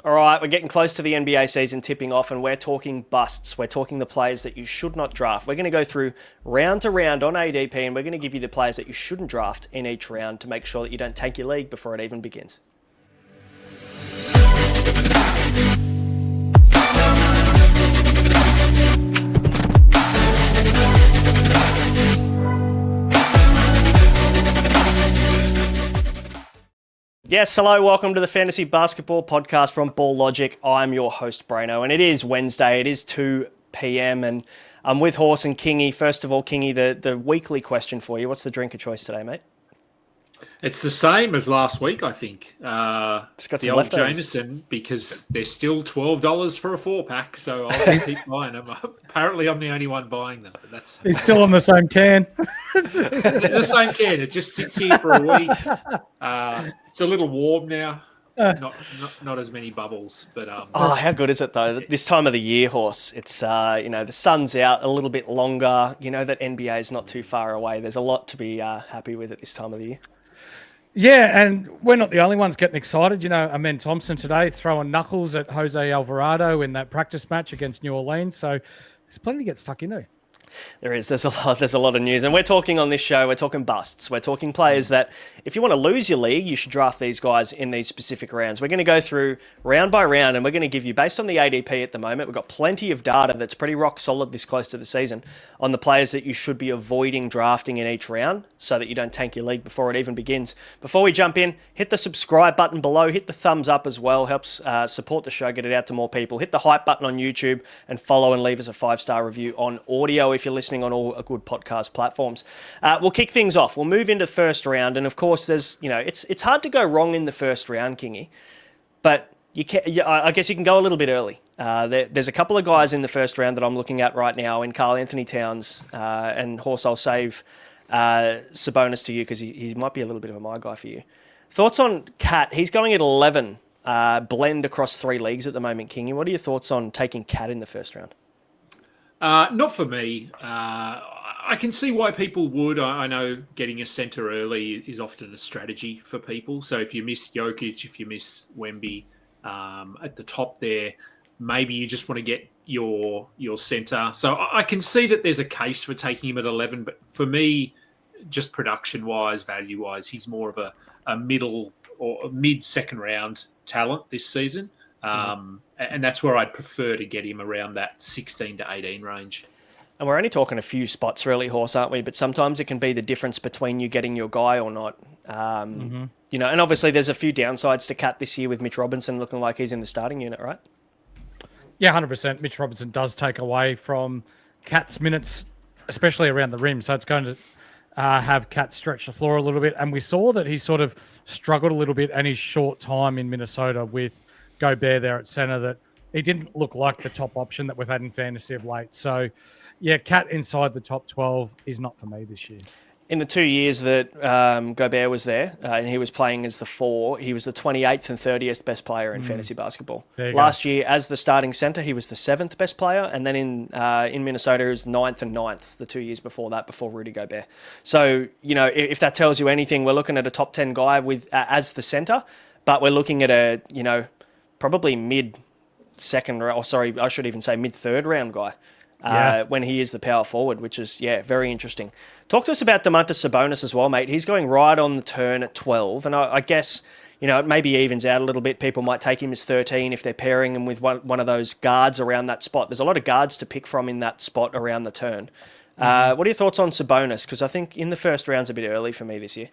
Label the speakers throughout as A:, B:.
A: All right, we're getting close to the NBA season tipping off, and we're talking busts. We're talking the players that you should not draft. We're going to go through round to round on ADP, and we're going to give you the players that you shouldn't draft in each round to make sure that you don't tank your league before it even begins. Yes, hello, welcome to the Fantasy Basketball podcast from Ball Logic. I'm your host, Braino, and it is Wednesday. It is 2 p.m, and I'm with Horse and Kingy. First of all, Kingy, the weekly question for you. What's the drink of choice today, mate?
B: It's the same as last week, I think.
A: Just got
B: the
A: some
B: old
A: leftovers.
B: Jameson, because they're still $12 for a 4-pack, so I'll just keep buying them. Apparently, I'm the only one buying them. But that's
C: He's still on the same can.
B: it's the same can. It just sits here for a week. It's a little warm now. Not as many bubbles, but
A: how good is it though? This time of the year, Horse. It's the sun's out a little bit longer. You know that NBA is not too far away. There's a lot to be happy with at this time of the year.
C: Yeah, and we're not the only ones getting excited. You know, Amen Thompson today throwing knuckles at Jose Alvarado in that practice match against New Orleans. So there's plenty to get stuck into.
A: There is. There's a lot of news. And we're talking on this show, we're talking busts. We're talking players that, if you want to lose your league, you should draft these guys in these specific rounds. We're going to go through round by round, and we're going to give you, based on the ADP at the moment, we've got plenty of data that's pretty rock solid this close to the season on the players that you should be avoiding drafting in each round so that you don't tank your league before it even begins. Before we jump in, hit the subscribe button below, hit the thumbs up as well, helps support the show, get it out to more people. Hit the hype button on YouTube and follow and leave us a 5-star review on audio if you're listening on all good podcast platforms. We'll kick things off. We'll move into the first round, and of course, there's it's hard to go wrong in the first round, Kingy, but I guess you can go a little bit early. There's a couple of guys in the first round that I'm looking at right now in Karl Anthony Towns and Horse. I'll save Sabonis to you because he might be a little bit of a my guy for you. Thoughts on Cat? He's going at 11, blend across 3 leagues at the moment, Kingy. What are your thoughts on taking Cat in the first round?
B: not for me. I can see why people would. I know getting a centre early is often a strategy for people. So if you miss Jokic, if you miss Wemby at the top there, maybe you just want to get your centre. So I can see that there's a case for taking him at 11. But for me, just production-wise, value-wise, he's more of a middle or a mid-second round talent this season. And that's where I'd prefer to get him around that 16 to 18 range.
A: And we're only talking a few spots really, Horse, aren't we? But sometimes it can be the difference between you getting your guy or not. You know, and obviously there's a few downsides to Cat this year with Mitch Robinson looking like he's in the starting unit, right?
C: Yeah, 100%. Mitch Robinson does take away from Cat's minutes, especially around the rim. So it's going to have Cat stretch the floor a little bit. And we saw that he sort of struggled a little bit in his short time in Minnesota with Gobert there at center, that he didn't look like the top option that we've had in fantasy of late. So, yeah, Cat inside the top 12 is not for me this year.
A: In the 2 years that Gobert was there and he was playing as the 4, he was the 28th and 30th best player in fantasy basketball. Last year, as the starting center, he was the 7th best player. And then in Minnesota, he was 9th and 9th the 2 years before that, before Rudy Gobert. So, you know, if that tells you anything, we're looking at a top 10 guy with as the center, but we're looking at a, you know, probably mid-second, or sorry, I should even say mid-third round guy when he is the power forward, which is, very interesting. Talk to us about Domantas Sabonis as well, mate. He's going right on the turn at 12, and I guess, you know, it maybe evens out a little bit. People might take him as 13 if they're pairing him with one of those guards around that spot. There's a lot of guards to pick from in that spot around the turn. What are your thoughts on Sabonis? Because I think in the first round's a bit early for me this year.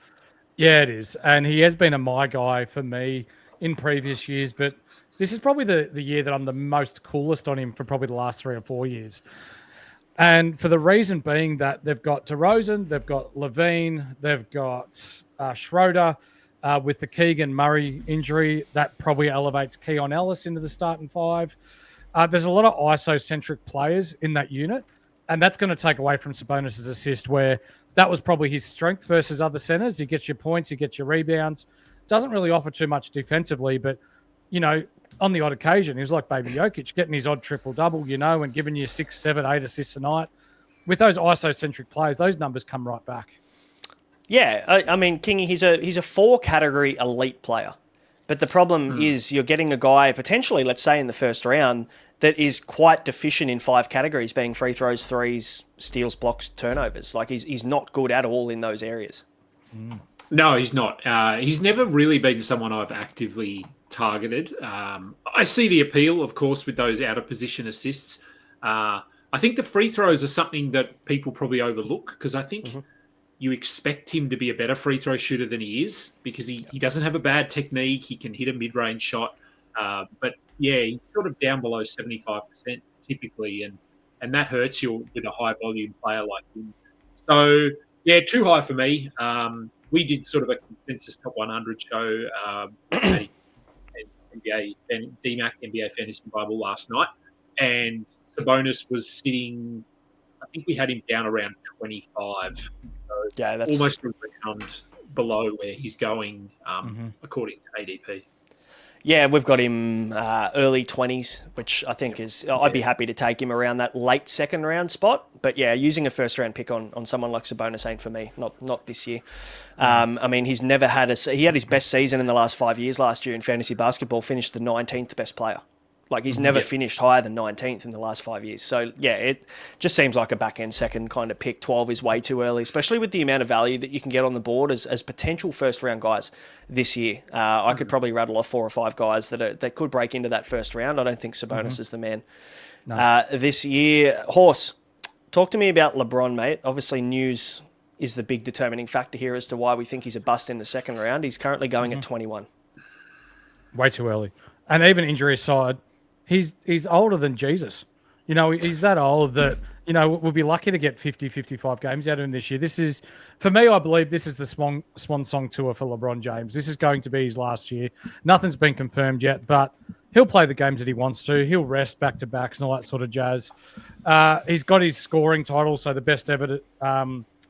A: Yeah,
C: it is, and he has been a my guy for me in previous years, but this is probably the year that I'm the most coolest on him for probably the last 3 or 4 years. And for the reason being that they've got DeRozan, they've got Levine, they've got Schroeder. With the Keegan Murray injury, that probably elevates Keon Ellis into the starting 5. There's a lot of ISO-centric players in that unit, and that's going to take away from Sabonis' assist, where that was probably his strength versus other centers. He gets your points, he gets your rebounds. Doesn't really offer too much defensively, but, you know, on the odd occasion, he was like Baby Jokic, getting his odd triple-double, you know, and giving you 6, 7, 8 assists a night. With those ISO-centric players, those numbers come right back.
A: Yeah, I mean, Kingy, he's a 4-category elite player. But the problem is you're getting a guy potentially, let's say in the first round, that is quite deficient in 5 categories, being free throws, threes, steals, blocks, turnovers. Like he's not good at all in those areas.
B: No, he's not. He's never really been someone I've actively targeted. I see the appeal, of course, with those out of position assists. I think the free throws are something that people probably overlook because I think you expect him to be a better free throw shooter than he is because he doesn't have a bad technique. He can hit a mid-range shot. But yeah, he's sort of down below 75% typically, and that hurts you with a high volume player like him. So yeah, too high for me. We did sort of a consensus top 100 show at DMAC NBA Fantasy Bible last night, and Sabonis was sitting. I think we had him down around 25. So
A: Yeah, that's
B: almost a round below where he's going, according to ADP.
A: Yeah, we've got him early 20s, which I think is... I'd be happy to take him around that late second round spot. But yeah, using a first round pick on someone like Sabonis ain't for me, not this year. I mean, he's never had he had his best season in the last 5 years last year in fantasy basketball, finished the 19th best player. Like he's never finished higher than 19th in the last 5 years. So yeah, it just seems like a back end second kind of pick. 12 is way too early, especially with the amount of value that you can get on the board as potential first round guys this year. I could probably rattle off 4 or 5 guys that could break into that first round. I don't think Sabonis is the man this year. Horse, talk to me about LeBron, mate. Obviously, news is the big determining factor here as to why we think he's a bust in the second round. He's currently going at 21.
C: Way too early. And even injury aside, he's older than Jesus. You know, he's that old that, you know, we'll be lucky to get 50, 55 games out of him this year. This is, for me, I believe this is the swan song tour for LeBron James. This is going to be his last year. Nothing's been confirmed yet, but he'll play the games that he wants to. He'll rest back-to-backs and all that sort of jazz. He's got his scoring title, so the best ever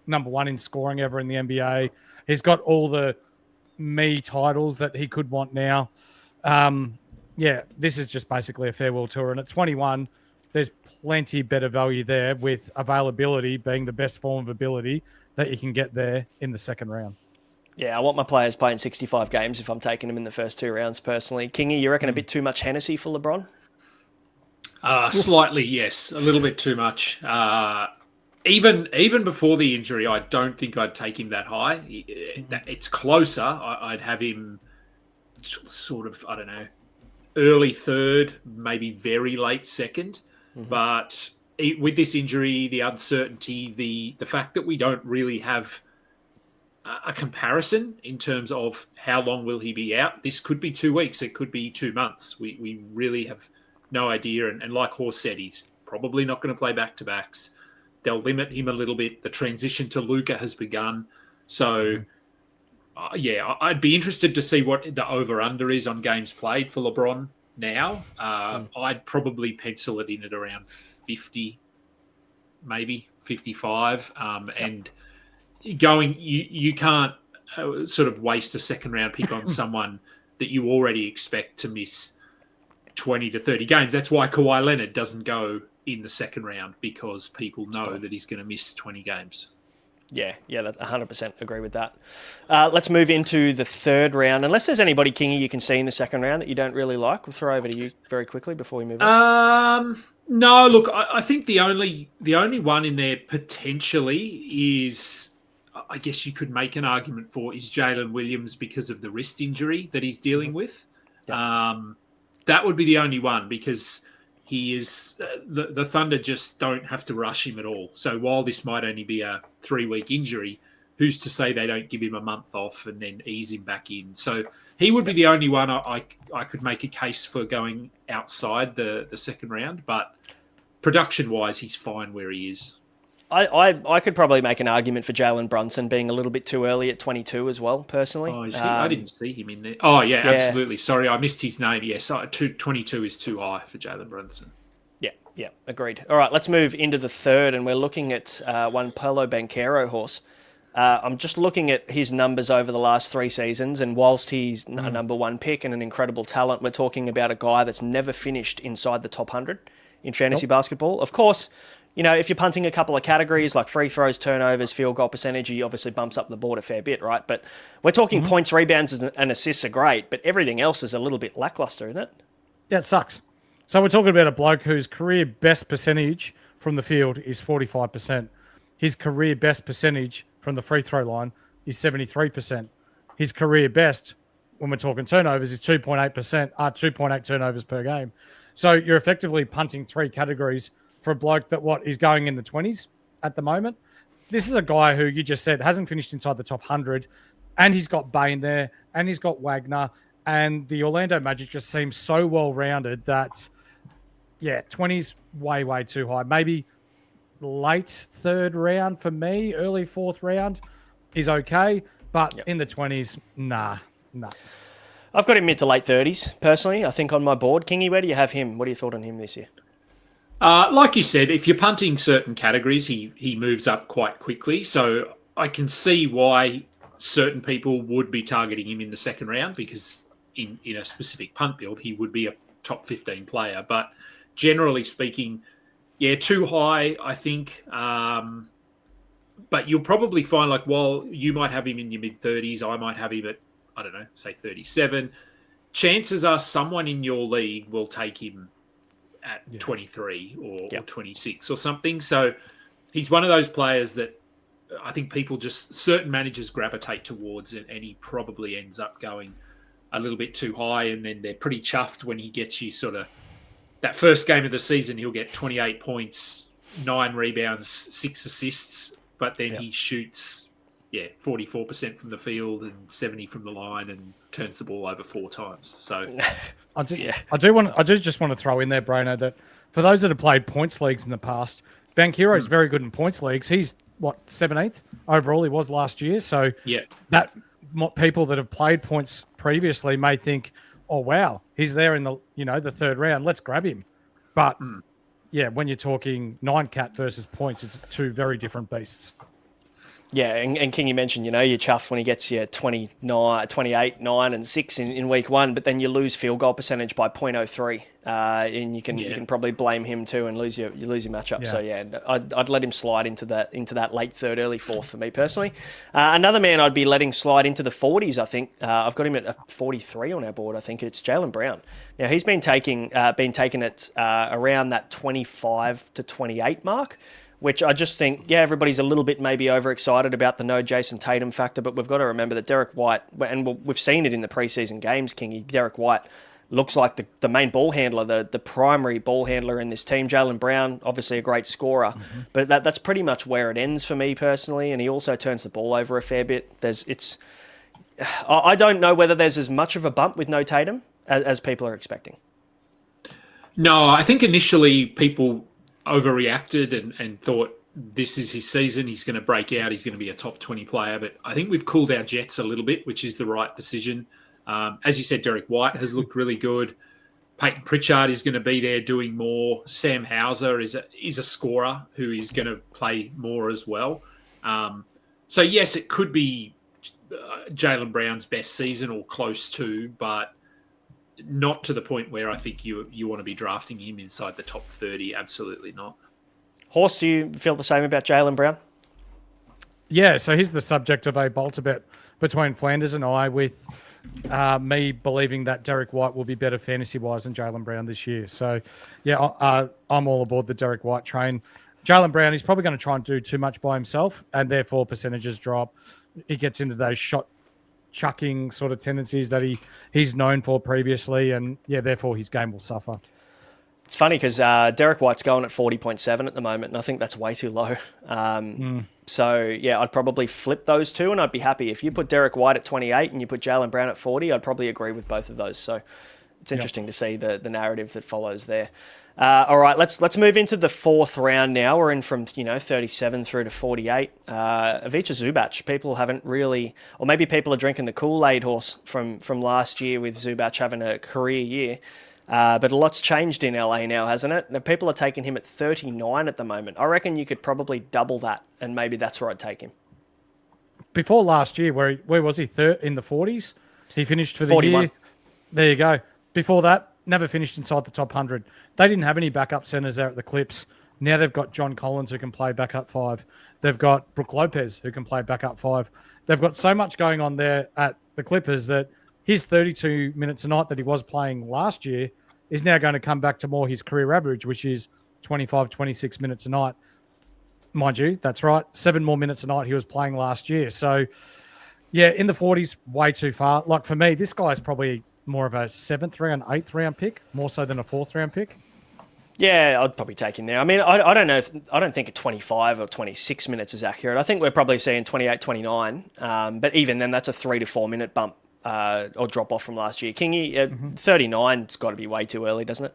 C: number 1 in scoring ever in the NBA. He's got all the me titles that he could want now. Yeah, this is just basically a farewell tour. And at 21, there's plenty better value there with availability being the best form of ability that you can get there in the second round.
A: Yeah, I want my players playing 65 games if I'm taking them in the first 2 rounds personally. Kingy, you reckon a bit too much Hennessy for LeBron?
B: Slightly, yes. A little bit too much. Even before the injury, I don't think I'd take him that high. It's closer. I'd have him sort of, I don't know, early third, maybe very late second. But with this injury, the uncertainty, the fact that we don't really have a comparison in terms of how long will he be out. This could be 2 weeks. It could be 2 months. We really have no idea. And like Horse said, he's probably not going to play back-to-backs. They'll limit him a little bit. The transition to Luka has begun. So, yeah, I'd be interested to see what the over-under is on games played for LeBron now. I'd probably pencil it in at around 50, maybe 55. And going, you can't sort of waste a second-round pick on someone that you already expect to miss 20 to 30 games. That's why Kawhi Leonard doesn't go in the second round, because people know that he's going to miss 20 games.
A: Yeah, that 100% agree with that. Let's move into the third round. Unless there's anybody, Kingy, you can see in the second round that you don't really like, we'll throw over to you very quickly before we move on.
B: No, look, I think the only one in there potentially is, I guess you could make an argument for, is Jalen Williams because of the wrist injury that he's dealing with. That would be the only one, because he is the Thunder just don't have to rush him at all. So while this might only be a 3-week injury, who's to say they don't give him a month off and then ease him back in? So he would be the only one I could make a case for going outside the second round. But production-wise, he's fine where he is.
A: I could probably make an argument for Jalen Brunson being a little bit too early at 22 as well, personally.
B: Oh, I didn't see him in there. Oh, yeah, absolutely. Sorry, I missed his name. Yes, 22 is too high for Jalen Brunson.
A: Yeah, agreed. All right, let's move into the third, and we're looking at one Paolo Banchero, Horse. I'm just looking at his numbers over the last 3 seasons, and whilst he's a number 1 pick and an incredible talent, we're talking about a guy that's never finished inside the top 100 in fantasy basketball. Of course, if you're punting a couple of categories like free throws, turnovers, field goal percentage, he obviously bumps up the board a fair bit, right? But we're talking points, rebounds, and assists are great, but everything else is a little bit lackluster, isn't it?
C: Yeah, it sucks. So we're talking about a bloke whose career best percentage from the field is 45%. His career best percentage from the free throw line is 73%. His career best, when we're talking turnovers, is 2.8%, 2.8 turnovers per game. So you're effectively punting 3 categories for a bloke that is going in the 20s at the moment. This is a guy who you just said hasn't finished inside the top 100, and he's got Bain there, and he's got Wagner, and the Orlando Magic just seems so well-rounded that, 20s way, way too high. Maybe late 3rd round for me, early 4th round is okay, but in the 20s, nah.
A: I've got him mid to late 30s, personally, I think, on my board. Kingy, where do you have him? What are your thoughts on him this year?
B: Like you said, if you're punting certain categories, he moves up quite quickly. So I can see why certain people would be targeting him in the 2nd round, because in a specific punt build, he would be a top 15 player. But generally speaking, too high, I think. But you'll probably find, like, while you might have him in your mid-30s, I might have him at, I don't know, say 37. Chances are someone in your league will take him at 23 or 26 or something. So he's one of those players that I think certain managers gravitate towards, and he probably ends up going a little bit too high, and then they're pretty chuffed when he gets you sort of that first game of the season. He'll get 28 points, 9 rebounds, 6 assists, but then he shoots 44% from the field and 70 from the line and turns the ball over 4 times. So
C: I just want to throw in there, Braino, that for those that have played points leagues in the past, Banchero is very good in points leagues. He's 17th overall he was last year. So that people that have played points previously may think, oh wow, he's there in the the 3rd round. Let's grab him. But when you're talking 9-cat versus points, it's 2 very different beasts.
A: Yeah, and King, you mentioned, you're chuffed when he gets you 29, 28, 9 and 6 in week 1, but then you lose field goal percentage by 0.03, and you can probably blame him too and lose your matchup. Yeah. So I'd let him slide into that late 3rd, early 4th for me personally. Another man I'd be letting slide into the 40s. I think I've got him at 43 on our board. I think it's Jaylen Brown. Now he's been taken at around that 25 to 28 mark, which I just think, everybody's a little bit maybe overexcited about the no Jason Tatum factor, but we've got to remember that Derek White, and we've seen it in the preseason games, Kingy, Derek White looks like the main ball handler, the primary ball handler in this team. Jaylen Brown, obviously a great scorer, but that's pretty much where it ends for me personally, and he also turns the ball over a fair bit. I don't know whether there's as much of a bump with no Tatum as people are expecting.
B: No, I think initially people overreacted and thought this is his season, he's going to break out, he's going to be a top 20 player. But I think we've cooled our jets a little bit, which is the right decision. As you said, Derek White has looked really good. Peyton Pritchard is going to be there doing more. Sam Hauser is a scorer who is going to play more as well. So yes, it could be Jaylen Brown's best season or close to, but not to the point where I think you want to be drafting him inside the top 30. Absolutely not.
A: Horse, do you feel the same about Jaylen Brown?
C: Yeah, so he's the subject of a bolter bet between Flanders and I, with me believing that Derek White will be better fantasy-wise than Jaylen Brown this year. So, I'm all aboard the Derek White train. Jaylen Brown, he's probably going to try and do too much by himself, and therefore percentages drop. He gets into those shot chucking sort of tendencies that he's known for previously, and therefore his game will suffer.
A: It's funny because Derek White's going at 40.7 at the moment, and I think that's way too low. So I'd probably flip those two, and I'd be happy if you put Derek White at 28 and you put Jaylen Brown at 40. I'd probably agree with both of those. So it's interesting to see the narrative that follows there. All right, let's move into the 4th round now. We're in from 37 through to 48. Ivica Zubac, people haven't really, or maybe people are drinking the Kool-Aid horse from last year with Zubac having a career year. But a lot's changed in LA now, hasn't it? Now, people are taking him at 39 at the moment. I reckon you could probably double that, and maybe that's where I'd take him.
C: Before last year, where was he? In the 40s? He finished for the
A: 41.
C: year. There you go. Before that, never finished inside the top 100. They didn't have any backup centers there at the Clips. Now they've got John Collins who can play backup 5. They've got Brook Lopez who can play backup 5. They've got so much going on there at the Clippers that his 32 minutes a night that he was playing last year is now going to come back to more his career average, which is 25, 26 minutes a night. Mind you, that's right. 7 more minutes a night he was playing last year. So, yeah, in the 40s, way too far. Like for me, this guy's probably more of a 7th round, 8th round pick, more so than a 4th round pick.
A: Yeah, I'd probably take him there. I mean, I don't know. I don't think 25 or 26 minutes is accurate. I think we're probably seeing 28, 29. But even then, that's a 3 to 4 minute bump or drop off from last year. Kingy, 39's got to be way too early, doesn't it?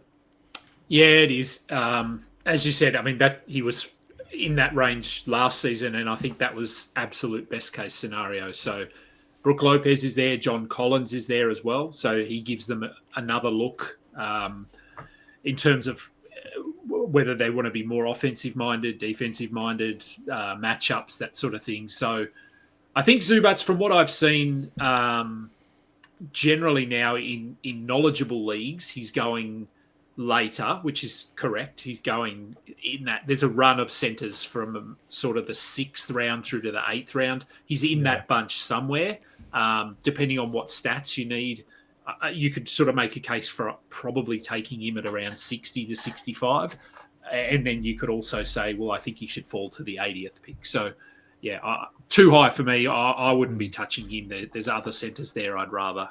B: Yeah, it is. As you said, I mean, that he was in that range last season, and I think that was absolute best case scenario. So Brook Lopez is there, John Collins is there as well. So he gives them another look in terms of whether they want to be more offensive-minded, defensive-minded, matchups, that sort of thing. So I think Zubats, from what I've seen, generally now in knowledgeable leagues, he's going later, which is correct. He's going in that. There's a run of centres from sort of the 6th round through to the 8th round. He's in that bunch somewhere, depending on what stats you need. You could sort of make a case for probably taking him at around 60 to 65. And then you could also say, well, I think he should fall to the 80th pick. So, yeah, too high for me. I wouldn't be touching him. There's other centres there I'd rather.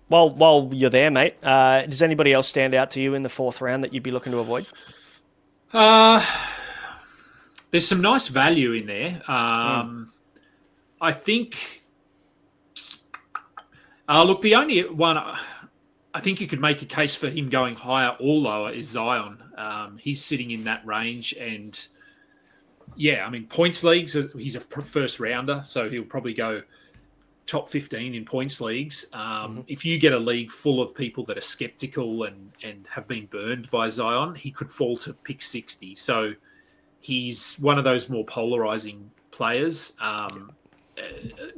A: Well, while you're there, mate, does anybody else stand out to you in the 4th round that you'd be looking to avoid?
B: There's some nice value in there. I think... look, the only one I think you could make a case for him going higher or lower is Zion. He's sitting in that range, and yeah, I mean, points leagues, he's a first rounder, so he'll probably go top 15 in points leagues. If you get a league full of people that are skeptical and have been burned by Zion, he could fall to pick 60. So he's one of those more polarizing players.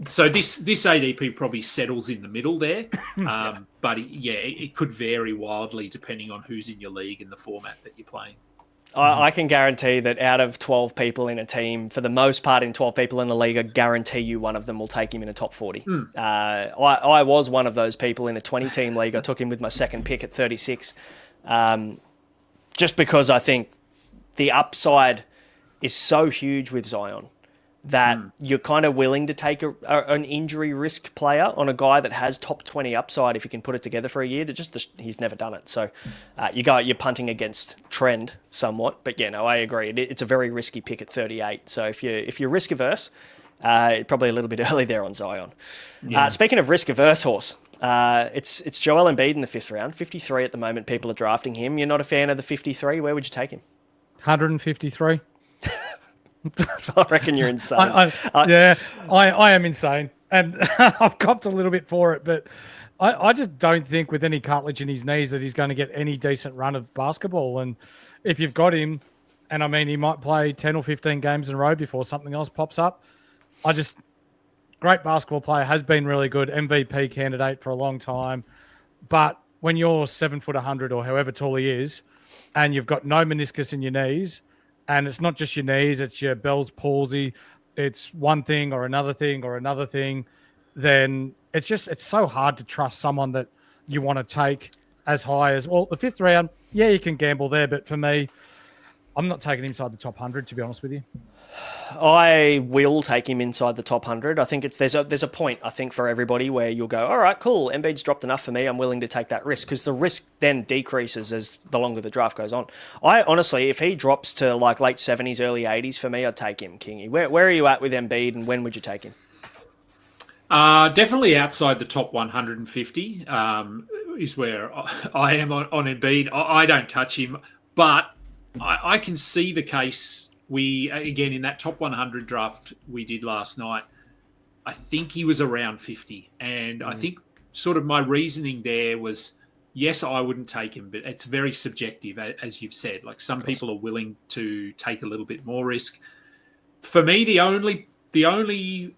B: So this ADP probably settles in the middle there, but it could vary wildly depending on who's in your league and the format that you're playing.
A: I can guarantee that out of 12 people in a team, for the most part in 12 people in the league, I guarantee you one of them will take him in a top 40. I was one of those people in a 20-team league. I took him with my second pick at 36, just because I think the upside is so huge with Zion that you're kind of willing to take an injury risk player on a guy that has top 20 upside if you can put it together for a year. He's never done it. So you're punting against trend somewhat. But yeah, no, I agree. It's a very risky pick at 38. So if you're risk averse, probably a little bit early there on Zion. Yeah. Speaking of risk averse, Horse, it's Joel Embiid in the 5th round. 53 at the moment. People are drafting him. You're not a fan of the 53. Where would you take him?
C: 153.
A: I reckon you're insane.
C: I am insane. And I've copped a little bit for it, but I just don't think with any cartilage in his knees that he's going to get any decent run of basketball. And if you've got him, and I mean, he might play 10 or 15 games in a row before something else pops up. Great basketball player, has been really good, MVP candidate for a long time. But when you're 7 foot 100 or however tall he is, and you've got no meniscus in your knees, and it's not just your knees, it's your Bell's palsy, it's one thing or another thing or another thing, then it's so hard to trust someone that you want to take as high as, well, the 5th round, yeah, you can gamble there, but for me, I'm not taking him inside the top 100, to be honest with you.
A: I will take him inside the top 100. I think there's a point, I think, for everybody where you'll go, all right, cool, Embiid's dropped enough for me, I'm willing to take that risk, because the risk then decreases as the longer the draft goes on. I honestly, if he drops to like late 70s, early 80s, for me, I'd take him, Kingy. Where are you at with Embiid, and when would you take him?
B: Definitely outside the top 150 is where I am on Embiid. I don't touch him, but I can see the case. Again, in that top 100 draft we did last night, I think he was around 50. And I think sort of my reasoning there was, yes, I wouldn't take him, but it's very subjective, as you've said. Like, some people are willing to take a little bit more risk. For me, the only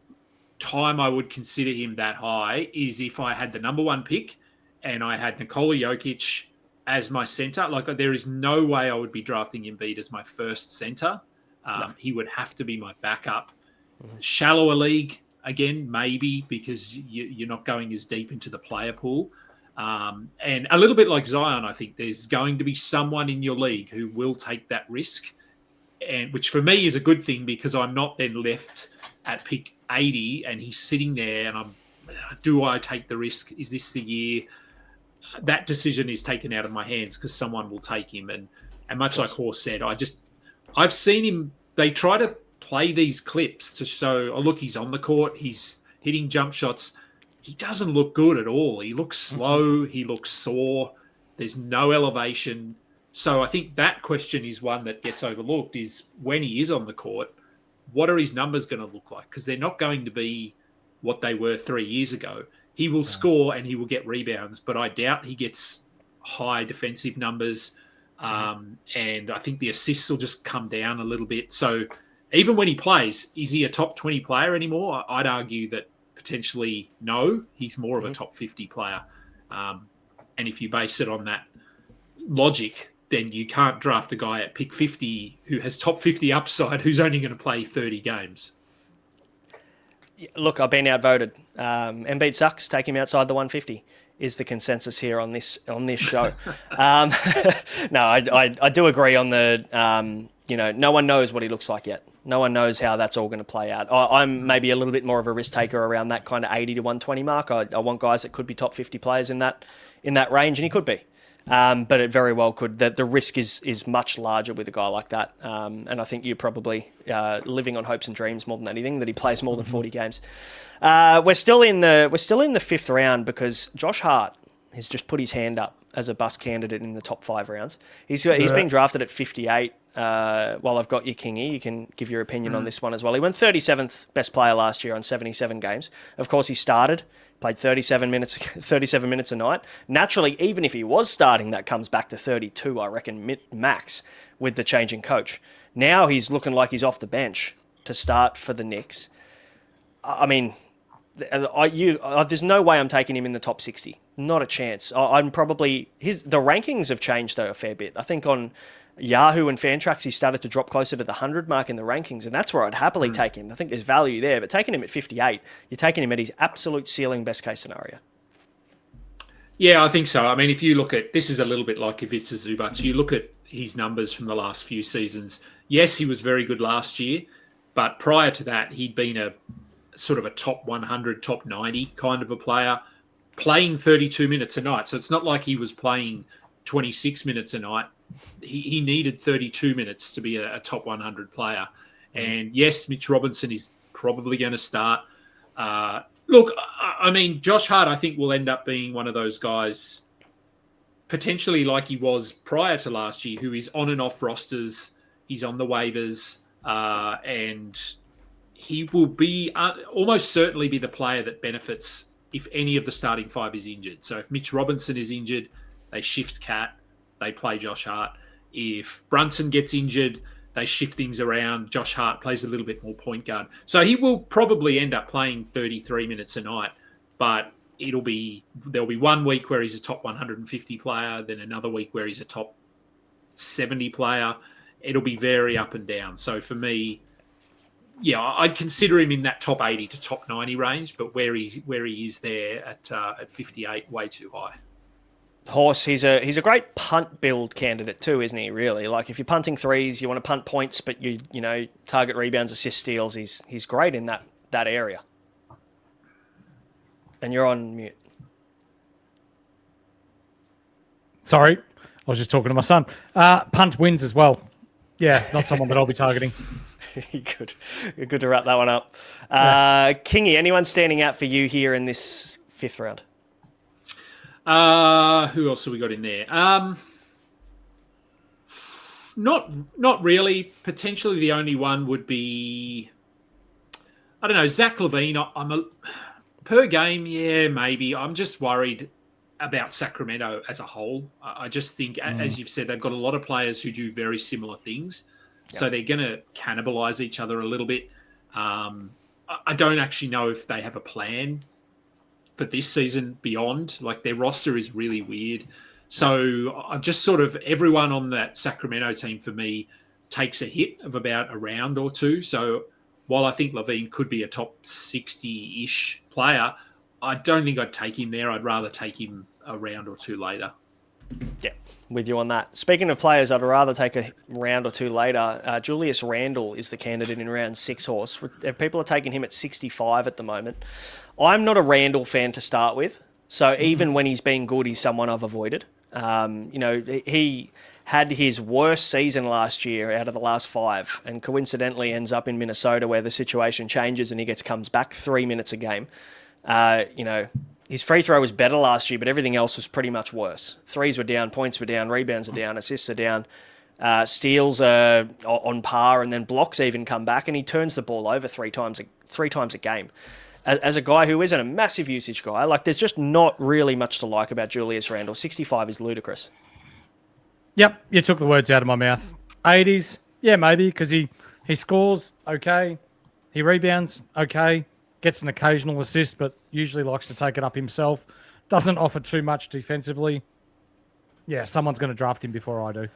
B: time I would consider him that high is if I had the number 1 pick and I had Nikola Jokic as my center. Like, there is no way I would be drafting Embiid as my first center.
A: No.
B: He would have to be my backup. Shallower league, again, maybe, because you're not going as deep into the player pool. And a little bit like Zion, I think there's going to be someone in your league who will take that risk, and which for me is a good thing, because I'm not then left at pick 80 and he's sitting there and do I take the risk? Is this the year? That decision is taken out of my hands because someone will take him. And much like Horse said, I've seen him, they try to play these clips to show, oh, look, he's on the court, he's hitting jump shots. He doesn't look good at all. He looks slow. He looks sore. There's no elevation. So I think that question is one that gets overlooked, is when he is on the court, what are his numbers going to look like? Because they're not going to be what they were 3 years ago. He will score and he will get rebounds, but I doubt he gets high defensive numbers. And I think the assists will just come down a little bit. So even when he plays, is he a top 20 player anymore? I'd argue that potentially no. He's more of a top 50 player. And if you base it on that logic, then you can't draft a guy at pick 50 who has top 50 upside who's only going to play 30 games.
A: Look, I've been outvoted. Embiid sucks. Take him outside the 150 is the consensus here on this show. No, I do agree on the, no one knows what he looks like yet. No one knows how that's all going to play out. I'm maybe a little bit more of a risk taker around that kind of 80 to 120 mark. I want guys that could be top 50 players in that range, and he could be. But it very well could. The risk is much larger with a guy like that. And I think you're probably living on hopes and dreams more than anything that he plays more than 40 games. We're still in the fifth round because Josh Hart has just put his hand up as a bust candidate in the top 5 rounds. He's being drafted at 58. While I've got you, Kingy, you can give your opinion on this one as well. He went 37th best player last year on 77 games. Of course, he started, played 37 minutes a night. Naturally, even if he was starting, that comes back to 32, I reckon, max, with the changing coach. Now he's looking like he's off the bench to start for the Knicks. I mean, there's no way I'm taking him in the top 60. Not a chance. I'm probably the rankings have changed though a fair bit. I think on Yahoo and Fantrax, he started to drop closer to the 100 mark in the rankings, and that's where I'd happily take him. I think there's value there, but taking him at 58, you're taking him at his absolute ceiling best case scenario.
B: Yeah, I think so. I mean, if you look at, this is a little bit like Ivica Zubac, you look at his numbers from the last few seasons. Yes, he was very good last year, but prior to that, he'd been a sort of a top 100, top 90 kind of a player, playing 32 minutes a night. So it's not like he was playing 26 minutes a night. He needed 32 minutes to be a top 100 player. And yes, Mitch Robinson is probably going to start. Look, I mean, Josh Hart, I think, will end up being one of those guys, potentially like he was prior to last year, who is on and off rosters. He's on the waivers, and he will be almost certainly be the player that benefits if any of the starting 5 is injured. So if Mitch Robinson is injured, they shift Cat. They play Josh Hart. If Brunson gets injured, they shift things around. Josh Hart plays a little bit more point guard. So he will probably end up playing 33 minutes a night, but there'll be 1 week where he's a top 150 player, then another week where he's a top 70 player. It'll be very up and down. So for me, yeah, I'd consider him in that top 80 to top 90 range, but where he is there at 58, way too high.
A: Horse, he's a great punt build candidate too, isn't he? Really, like if you're punting threes, you want to punt points, but you target rebounds, assists, steals. He's great in that area. And you're on mute.
C: Sorry, I was just talking to my son. Punt wins as well. Yeah, not someone that I'll be targeting.
A: Good to wrap that one up. Kingy, anyone standing out for you here in this 5th round?
B: Who else have we got in there? Not really. Potentially the only one would be, I don't know, Zach LaVine. Per game, yeah, maybe. I'm just worried about Sacramento as a whole. I just think, as you've said, they've got a lot of players who do very similar things. Yep. So they're going to cannibalize each other a little bit. I don't actually know if they have a plan for this season beyond. Like, their roster is really weird. So I've just sort of everyone on that Sacramento team for me takes a hit of about a round or two. So while I think Levine could be a top 60-ish player, I don't think I'd take him there. I'd rather take him a round or two later.
A: Yeah, with you on that. Speaking of players, I'd rather take a round or two later. Julius Randle is the candidate in round 6 horse. People are taking him at 65 at the moment. I'm not a Randle fan to start with, so even when he's been good, he's someone I've avoided. He had his worst season last year out of the last 5, and coincidentally ends up in Minnesota where the situation changes and he comes back 3 minutes a game. His free throw was better last year, but everything else was pretty much worse. Threes were down, points were down, rebounds are down, assists are down, steals are on par, and then blocks even come back, and he turns the ball over three times a game. As a guy who isn't a massive usage guy, there's just not really much to like about Julius Randle. 65 is ludicrous.
C: Yep, you took the words out of my mouth. 80s, yeah, maybe, because he scores okay, he rebounds okay, gets an occasional assist, but usually likes to take it up himself. Doesn't offer too much defensively. Yeah, someone's going to draft him before I do.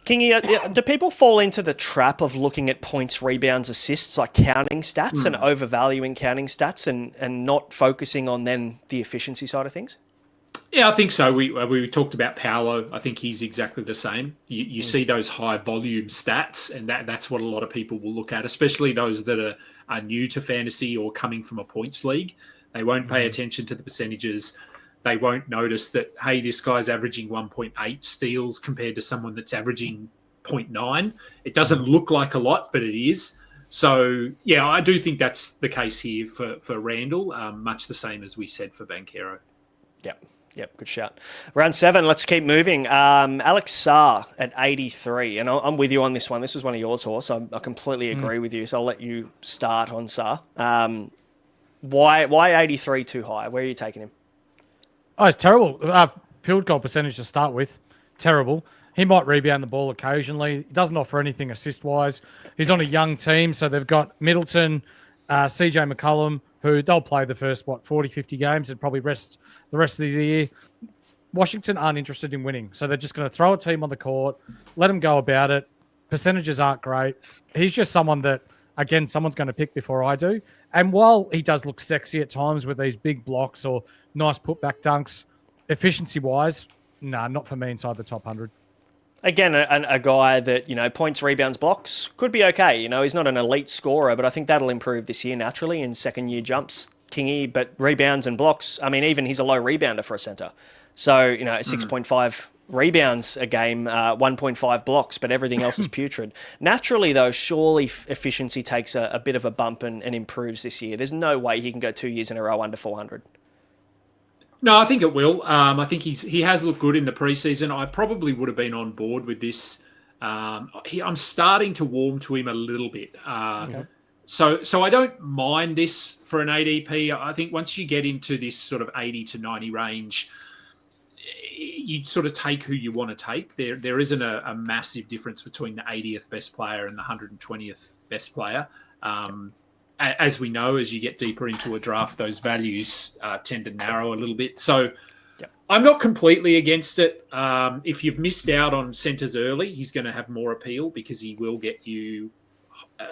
A: Kingy, do people fall into the trap of looking at points, rebounds, assists, like counting stats and overvaluing counting stats and not focusing on then the efficiency side of things?
B: Yeah, I think so. We talked about Paolo. I think he's exactly the same. You see those high volume stats, and that's what a lot of people will look at, especially those that are new to fantasy or coming from a points league. They won't pay attention to the percentages. They won't notice that, hey, this guy's averaging 1.8 steals compared to someone that's averaging 0.9. It doesn't look like a lot, but it is. So, yeah, I do think that's the case here for Randle, much the same as we said for Banchero.
A: Yep, good shout. Round 7, let's keep moving. Alex Sarr at 83, and I'm with you on this one. This is one of yours, Horse. I completely agree with you, so I'll let you start on Sarr. Why 83 too high? Where are you taking him?
C: Oh, it's terrible. Field goal percentage to start with, terrible. He might rebound the ball occasionally. He doesn't offer anything assist-wise. He's on a young team, so they've got Middleton, CJ McCollum, who they'll play the first, 40, 50 games and probably rest the rest of the year. Washington aren't interested in winning, so they're just going to throw a team on the court, let them go about it. Percentages aren't great. He's just someone that, again, someone's going to pick before I do. And while he does look sexy at times with these big blocks or nice putback dunks, efficiency-wise, not for me inside the top 100.
A: Again, a guy that, points, rebounds, blocks, could be okay. He's not an elite scorer, but I think that'll improve this year naturally in second-year jumps, Kingy. But rebounds and blocks, even he's a low rebounder for a centre. So, 6.5 rebounds a game, 1.5 blocks, but everything else is putrid. Naturally, though, surely efficiency takes a bit of a bump and improves this year. There's no way he can go 2 years in a row under 400.
B: No, I think it will. I think he has looked good in the preseason. I probably would have been on board with this. I'm starting to warm to him a little bit. Okay. So I don't mind this for an ADP. I think once you get into this sort of 80 to 90 range, you sort of take who you want to take. There isn't a massive difference between the 80th best player and the 120th best player. As we know, as you get deeper into a draft, those values tend to narrow a little bit. So I'm not completely against it. If you've missed out on centres early, he's going to have more appeal because he will get you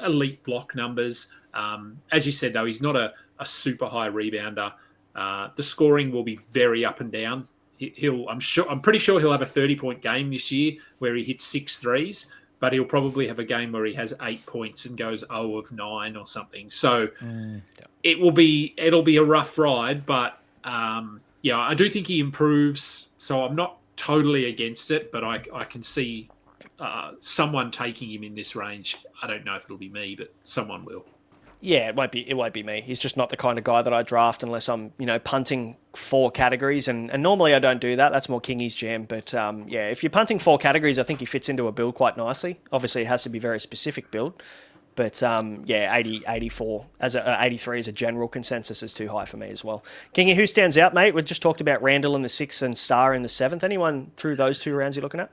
B: elite block numbers. As you said, though, he's not a super high rebounder. The scoring will be very up and down. I'm pretty sure he'll have a 30-point game this year where he hits 6 threes. But he'll probably have a game where he has 8 points and goes 0 of 9 or something. So it'll be a rough ride, but I do think he improves. So I'm not totally against it, but I can see someone taking him in this range. I don't know if it'll be me, but someone will.
A: Yeah, it won't be me. He's just not the kind of guy that I draft unless I'm, punting 4 categories. And normally I don't do that. That's more Kingy's jam. But if you're punting 4 categories, I think he fits into a build quite nicely. Obviously, it has to be a very specific build. But 80, 84, 83 as a general consensus is too high for me as well. Kingy, who stands out, mate? We've just talked about Randle in the 6th and Sarr in the 7th. Anyone through those 2 rounds you're looking at?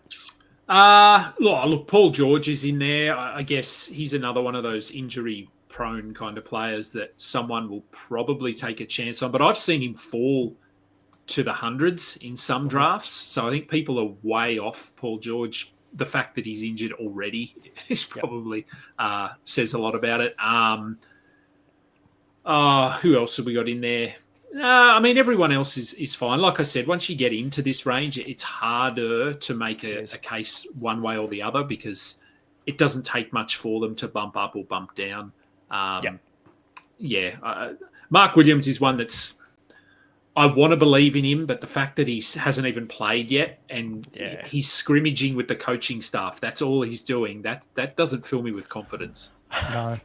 B: Look, Paul George is in there. I guess he's another one of those injury-prone kind of players that someone will probably take a chance on. But I've seen him fall to the hundreds in some drafts. So I think people are way off Paul George. The fact that he's injured already is probably says a lot about it. Who else have we got in there? I mean, everyone else is fine. Like I said, once you get into this range, it's harder to make a case one way or the other because it doesn't take much for them to bump up or bump down. Mark Williams is one that's I want to believe in him, but the fact that he hasn't even played yet and he's scrimmaging with the coaching staff, that's all he's doing. That doesn't fill me with confidence.
A: No.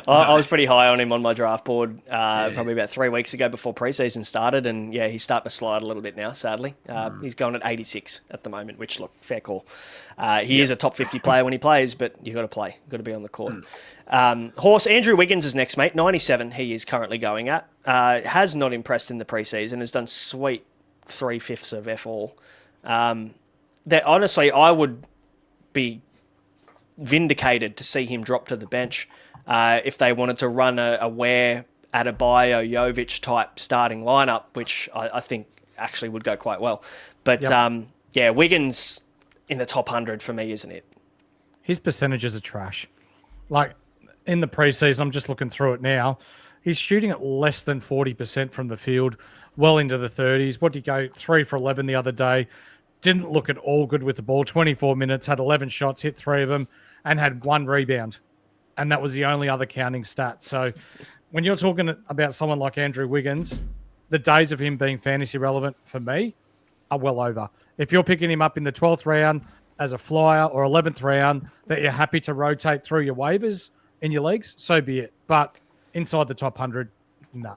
A: I was pretty high on him on my draft board probably about 3 weeks ago before preseason started, and he's starting to slide a little bit now, sadly. He's going at 86 at the moment, which, look, fair call. He is a top 50 player when he plays, but you've got to play. You've got to be on the court. Horse, Andrew Wiggins is next, mate. 97 he is currently going at. Has not impressed in the preseason, has done sweet 3/5 of F-all. Honestly, I would be vindicated to see him drop to the bench if they wanted to run a Ware, Adebayo, Jovic type starting lineup, which I think actually would go quite well. But Wiggins in the top 100 for me, isn't it?
C: His percentages are trash. Like in the preseason, I'm just looking through it now. He's shooting at less than 40% from the field, well into the 30s. What did he go? 3 for 11 the other day. Didn't look at all good with the ball. 24 minutes, had 11 shots, hit 3 of them, and had 1 rebound. And that was the only other counting stat. So when you're talking about someone like Andrew Wiggins, the days of him being fantasy relevant for me are well over. If you're picking him up in the 12th round as a flyer or 11th round that you're happy to rotate through your waivers in your leagues, so be it. But inside the top 100, no.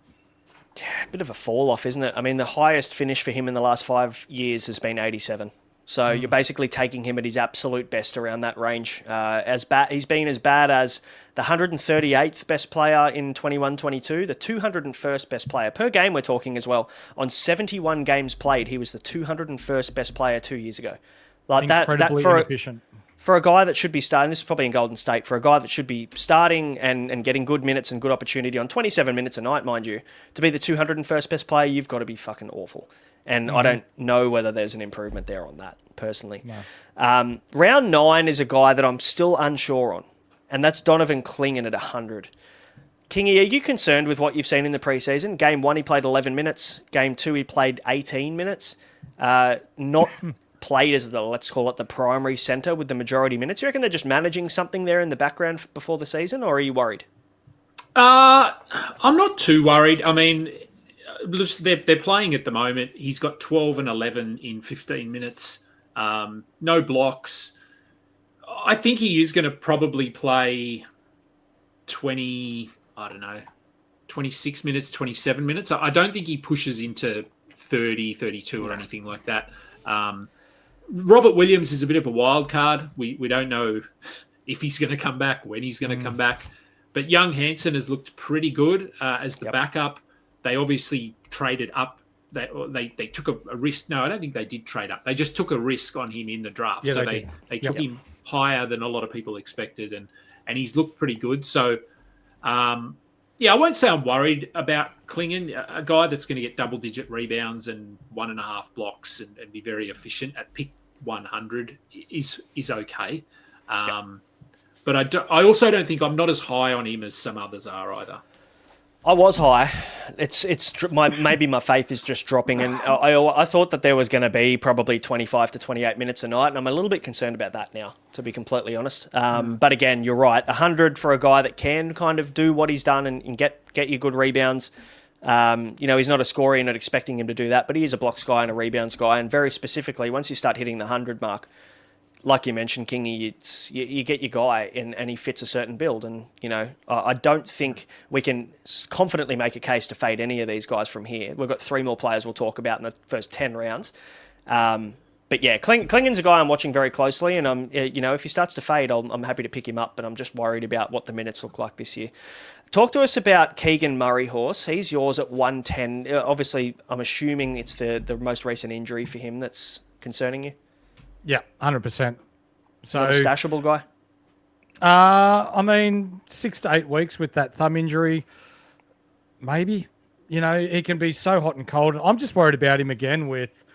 A: Yeah, a bit of a fall off, isn't it? I mean, the highest finish for him in the last 5 years has been 87. So you're basically taking him at his absolute best around that range. He's been as bad as the 138th best player in 21-22, the 201st best player per game. We're talking as well on 71 games played. He was the 201st best player 2 years ago. Like
C: incredibly inefficient.
A: For a guy that should be starting, this is probably in Golden State, for a guy that should be starting and getting good minutes and good opportunity on 27 minutes a night, mind you, to be the 201st best player, you've got to be fucking awful. And I don't know whether there's an improvement there on that, personally. No. Round 9 is a guy that I'm still unsure on, and that's Donovan Clingan at 100. Kingy, are you concerned with what you've seen in the preseason? Game 1, he played 11 minutes. Game 2, he played 18 minutes. Not played as let's call it the primary centre with the majority minutes. You reckon they're just managing something there in the background before the season, or are you worried?
B: I'm not too worried. I mean, they're playing at the moment. He's got 12 and 11 in 15 minutes. No blocks. I think he is going to probably play 26 minutes, 27 minutes. I don't think he pushes into 30, 32 or anything like that. Robert Williams is a bit of a wild card. We don't know if he's going to come back, when he's going to come back. But Young Hansen has looked pretty good as the backup. They obviously traded up. They took a risk. No, I don't think they did trade up. They just took a risk on him in the draft. Yeah, so they took him higher than a lot of people expected, and he's looked pretty good. So, I won't say I'm worried about Clingan, a guy that's going to get double-digit rebounds and 1.5 blocks and be very efficient at pick 100 is okay. But I also don't think I'm not as high on him as some others are either.
A: I was high. Maybe my faith is just dropping, and I thought that there was going to be probably 25 to 28 minutes a night, and I'm a little bit concerned about that now, to be completely honest. But again, you're right. 100 for a guy that can kind of do what he's done and get you good rebounds. He's not a scorer. You're not expecting him to do that, but he is a blocks guy and a rebounds guy, and very specifically, once you start hitting the 100 mark, like you mentioned, Kingy, you get your guy and he fits a certain build. And, I don't think we can confidently make a case to fade any of these guys from here. We've got 3 more players we'll talk about in the first 10 rounds. But yeah, Clingan's a guy I'm watching very closely. And, if he starts to fade, I'm happy to pick him up. But I'm just worried about what the minutes look like this year. Talk to us about Keegan Murray, Horse. He's yours at 110. Obviously, I'm assuming it's the most recent injury for him that's concerning you.
C: Yeah, 100%. So
A: not a stashable guy?
C: 6 to 8 weeks with that thumb injury, maybe. he can be so hot and cold. I'm just worried about him again with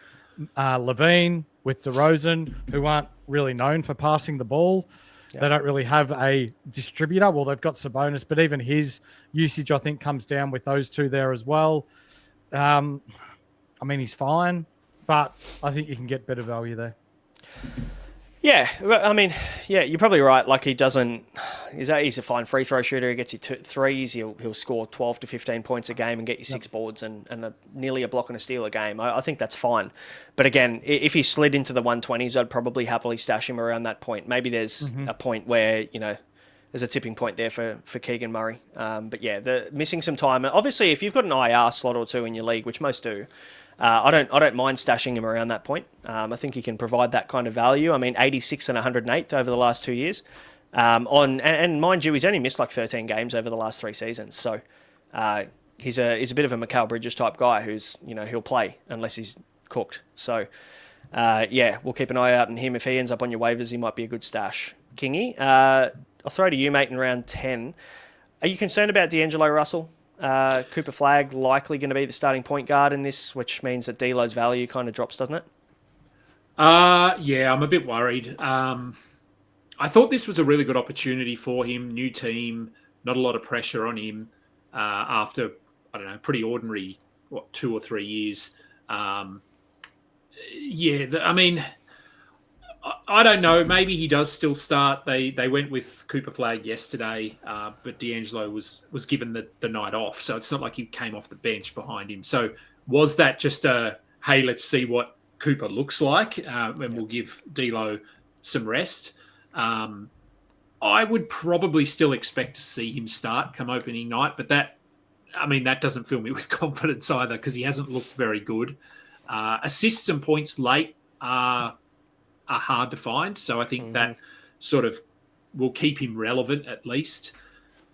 C: Levine, with DeRozan, who aren't really known for passing the ball. Yeah. They don't really have a distributor. Well, they've got Sabonis, but even his usage, I think, comes down with those two there as well. He's fine, but I think you can get better value there.
A: Yeah, you're probably right. Like he's a fine free throw shooter. He gets you threes. He'll score 12 to 15 points a game and get you 6 boards and nearly a block and a steal a game. I think that's fine. But again, if he slid into the 120s, I'd probably happily stash him around that point. Maybe there's a point where, there's a tipping point there for Keegan Murray. But yeah, the missing some time. Obviously, if you've got an IR slot or two in your league, which most do, I don't mind stashing him around that point. I think he can provide that kind of value. 86 and 108th over the last 2 years. And mind you, he's only missed like 13 games over the last 3 seasons. So he's a bit of a Mikal Bridges type guy who's, he'll play unless he's cooked. So we'll keep an eye out on him. If he ends up on your waivers, he might be a good stash. Kingy, I'll throw to you, mate, in round 10. Are you concerned about D'Angelo Russell? Cooper Flagg likely going to be the starting point guard in this, which means that D'Lo's value kind of drops, doesn't it?
B: I'm a bit worried. I thought this was a really good opportunity for him. New team, not a lot of pressure on him after, pretty ordinary, 2 or 3 years. I don't know. Maybe he does still start. They went with Cooper Flagg yesterday, but D'Angelo was given the night off, so it's not like he came off the bench behind him. So was that just hey, let's see what Cooper looks like, and we'll give D'Lo some rest? I would probably still expect to see him start come opening night, but that doesn't fill me with confidence either because he hasn't looked very good. Assists and points late are hard to find. So I think that sort of will keep him relevant at least.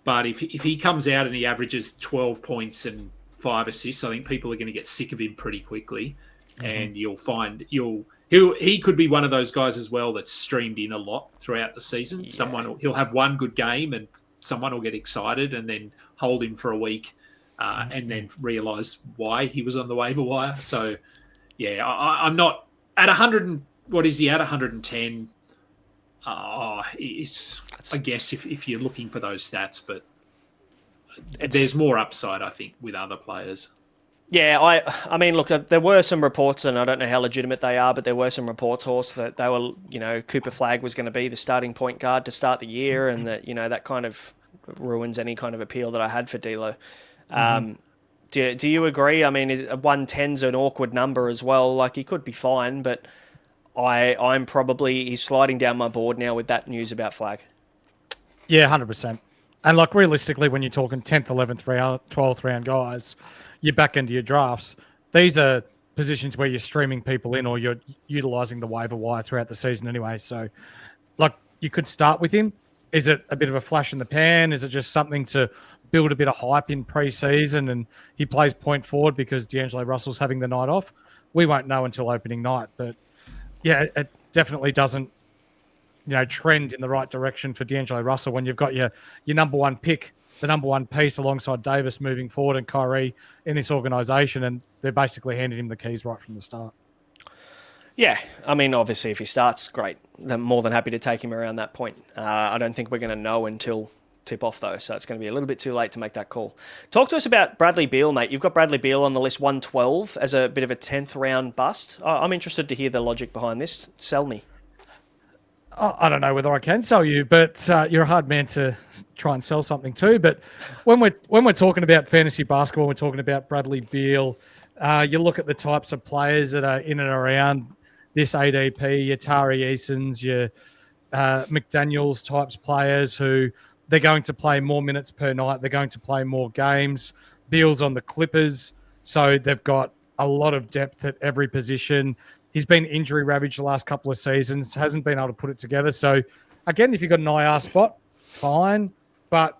B: But if he comes out and he averages 12 points and 5 assists, I think people are going to get sick of him pretty quickly. And you'll find he could be one of those guys as well that's streamed in a lot throughout the season. Yeah. He'll have one good game and someone will get excited and then hold him for a week and then realise why he was on the waiver wire. So I'm not at 100. What is he at 110? It's I guess if you're looking for those stats, but there's more upside, I think, with other players.
A: Yeah, look, there were some reports, and I don't know how legitimate they are, but there were some reports, Horse, that they were, Cooper Flagg was going to be the starting point guard to start the year, and that, that kind of ruins any kind of appeal that I had for D'Lo. Do you agree? 110's an awkward number as well. Like, he could be fine, but he's sliding down my board now with that news about Flagg.
C: Yeah, 100%. And like realistically, when you're talking 10th, 11th round, 12th round guys, you're back into your drafts. These are positions where you're streaming people in or you're utilising the waiver wire throughout the season anyway. So, like, you could start with him. Is it a bit of a flash in the pan? Is it just something to build a bit of hype in pre-season and he plays point forward because D'Angelo Russell's having the night off? We won't know until opening night, but yeah, it definitely doesn't, trend in the right direction for D'Angelo Russell when you've got your number one pick, the number one piece alongside Davis moving forward and Kyrie in this organisation, and they're basically handing him the keys right from the start.
A: Yeah, obviously if he starts, great. I'm more than happy to take him around that point. I don't think we're going to know until tip-off, though, so it's going to be a little bit too late to make that call. Talk to us about Bradley Beal, mate. You've got Bradley Beal on the list 112 as a bit of a 10th round bust. I'm interested to hear the logic behind this. Sell me.
C: I don't know whether I can sell you, but you're a hard man to try and sell something to. But when we're talking about fantasy basketball, we're talking about Bradley Beal. You look at the types of players that are in and around this ADP, your Tari Easons, your McDaniels types players who they're going to play more minutes per night. They're going to play more games. Beal's on the Clippers, so they've got a lot of depth at every position. He's been injury ravaged the last couple of seasons, hasn't been able to put it together. So, again, if you've got an IR spot, fine. But,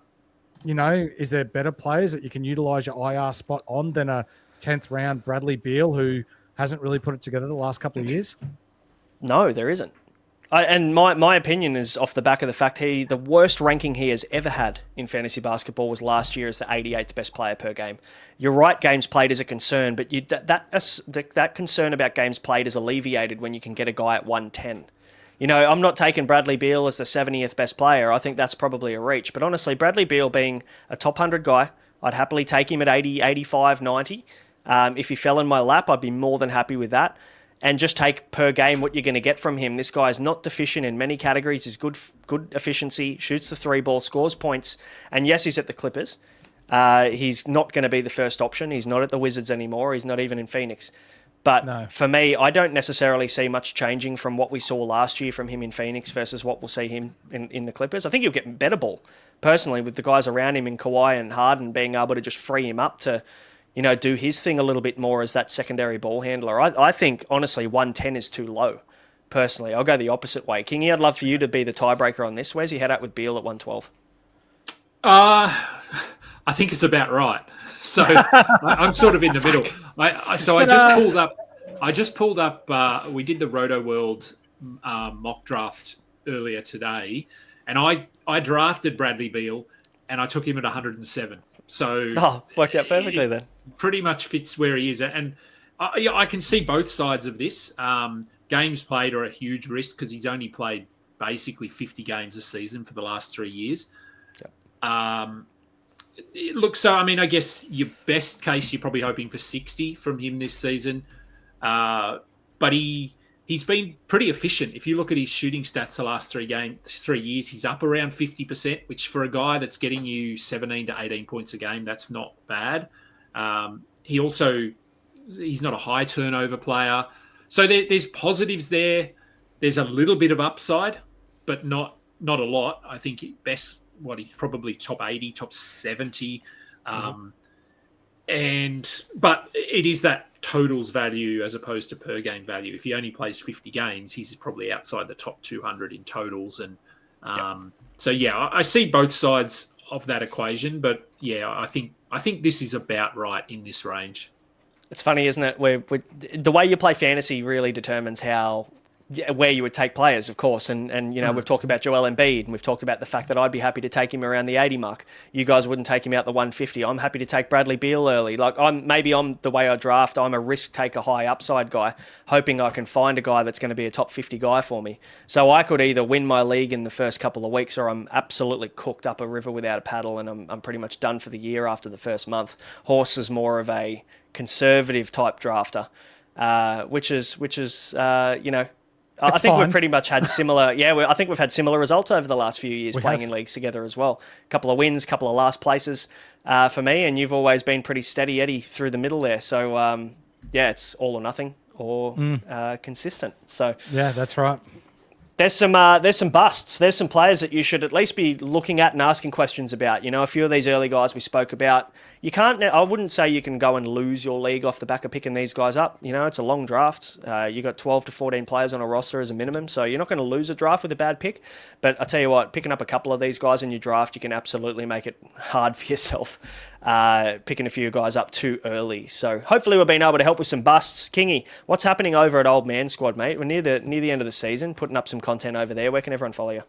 C: is there better players that you can utilise your IR spot on than a 10th round Bradley Beal who hasn't really put it together the last couple of years?
A: No, there isn't. And my opinion is off the back of the fact the worst ranking he has ever had in fantasy basketball was last year as the 88th best player per game. You're right, games played is a concern, but that concern about games played is alleviated when you can get a guy at 110. I'm not taking Bradley Beal as the 70th best player. I think that's probably a reach. But honestly, Bradley Beal being a top 100 guy, I'd happily take him at 80, 85, 90. If he fell in my lap, I'd be more than happy with that. And just take per game what you're going to get from him. This guy is not deficient in many categories. He's good efficiency, shoots the 3-ball, scores points. And yes, he's at the Clippers. He's not going to be the first option. He's not at the Wizards anymore. He's not even in Phoenix. But for me, I don't necessarily see much changing from what we saw last year from him in Phoenix versus what we'll see him in the Clippers. I think he'll get better ball, personally, with the guys around him in Kawhi and Harden being able to just free him up to do his thing a little bit more as that secondary ball handler. I think, honestly, 110 is too low, personally. I'll go the opposite way. Kingy, I'd love for you to be the tiebreaker on this. Where's your head at with Beal at 112?
B: I think it's about right. So I'm sort of in the middle. I just pulled up. We did the Roto World mock draft earlier today, and I drafted Bradley Beal, and I took him at 107. So
A: worked out perfectly then.
B: Pretty much fits where he is, and I can see both sides of this. Games played are a huge risk because he's only played basically 50 games a season for the last 3 years. Yep. Look, so I guess your best case, you're probably hoping for 60 from him this season, but he's been pretty efficient. If you look at his shooting stats the last 3 years, he's up around 50%, which for a guy that's getting you 17 to 18 points a game, that's not bad. He's not a high turnover player. So there's positives there. There's a little bit of upside, but not a lot. I think he's probably top 80, top 70. But it is that totals value as opposed to per game value. If he only plays 50 games, he's probably outside the top 200 in totals. And I see both sides of that equation. But I think this is about right in this range.
A: It's funny, isn't it? The way you play fantasy really determines where you would take players, of course. And we've talked about Joel Embiid, and we've talked about the fact that I'd be happy to take him around the 80 mark. You guys wouldn't take him out the 150. I'm happy to take Bradley Beal early. Like I'm the way I draft, I'm a risk taker, high upside guy, hoping I can find a guy that's going to be a top 50 guy for me. So I could either win my league in the first couple of weeks, or I'm absolutely cooked up a river without a paddle, and I'm pretty much done for the year after the first month. Horse is more of a conservative type drafter, which is I think we've pretty much had similar. I think we've had similar results over the last few years playing in leagues together as well. A couple of wins, couple of last places for me, and you've always been pretty steady Eddie through the middle there. So it's all or nothing or consistent. So
C: yeah, that's right.
A: There's some busts. There's some players that you should at least be looking at and asking questions about. A few of these early guys we spoke about. I wouldn't say you can go and lose your league off the back of picking these guys up. It's a long draft. You got 12 to 14 players on a roster as a minimum, so you're not going to lose a draft with a bad pick. But I tell you what, picking up a couple of these guys in your draft, you can absolutely make it hard for yourself. Picking a few guys up too early. So hopefully we've been able to help with some busts. Kingy, what's happening over at OldManSquad, mate? We're near the end of the season, putting up some content over there. Where can everyone follow you?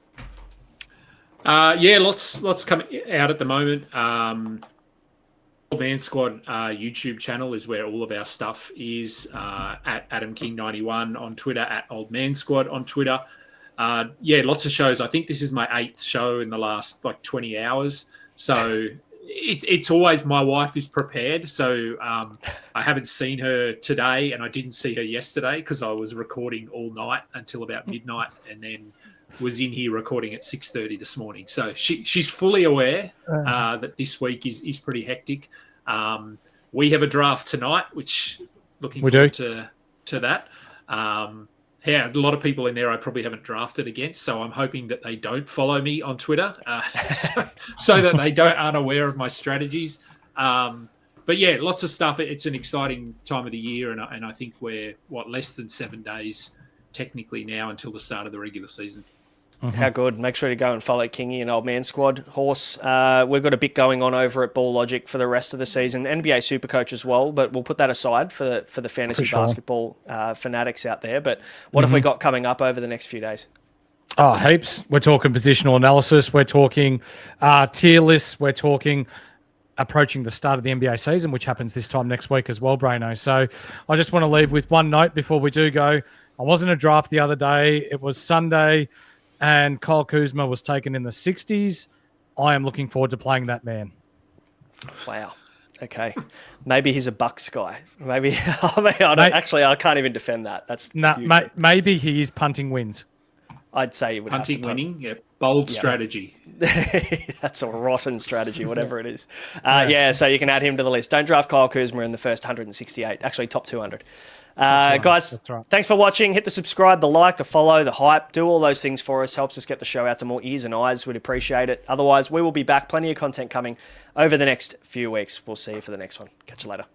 B: Lots coming out at the moment. OldManSquad YouTube channel is where all of our stuff is. At AdamKing91 on Twitter, at OldManSquad on Twitter. Lots of shows. I think this is my 8th show in the last 20 hours. So it's always my wife is prepared. So I haven't seen her today, and I didn't see her yesterday because I was recording all night until about midnight, and then was in here recording at 6:30 this morning. So she's fully aware that this week is pretty hectic. We have a draft tonight, which looking forward to that. A lot of people in there I probably haven't drafted against, so I'm hoping that they don't follow me on Twitter so that they aren't aware of my strategies. But lots of stuff. It's an exciting time of the year, and I think we're, less than 7 days technically now until the start of the regular season.
A: Mm-hmm. How good. Make sure to go and follow Kingy and OldManSquad. Horse, we've got a bit going on over at Ball Logic for the rest of the season. NBA Supercoach as well, but we'll put that aside for the fantasy basketball fanatics out there. But what have we got coming up over the next few days?
C: Oh, heaps. We're talking positional analysis. We're talking tier lists. We're talking approaching the start of the NBA season, which happens this time next week as well, Braino. So I just want to leave with one note before we do go. I was in a draft the other day. It was Sunday, and Kyle Kuzma was taken in the 60s. I am looking forward to playing that man.
A: Wow. Okay. Maybe he's a Bucks guy. Maybe I can't even defend that. That's
C: maybe he is punting wins.
A: I'd say it would
B: punting
A: have to
B: winning. Yeah, bold strategy.
A: That's a rotten strategy, whatever it is. So you can add him to the list. Don't draft Kyle Kuzma in the first 168. Actually, top 200. Guys, thanks for watching. Hit the subscribe, the like, the follow, the hype. Do all those things for us. Helps us get the show out to more ears and eyes. We'd appreciate it. Otherwise, we will be back. Plenty of content coming over the next few weeks. We'll see you for the next one. Catch you later.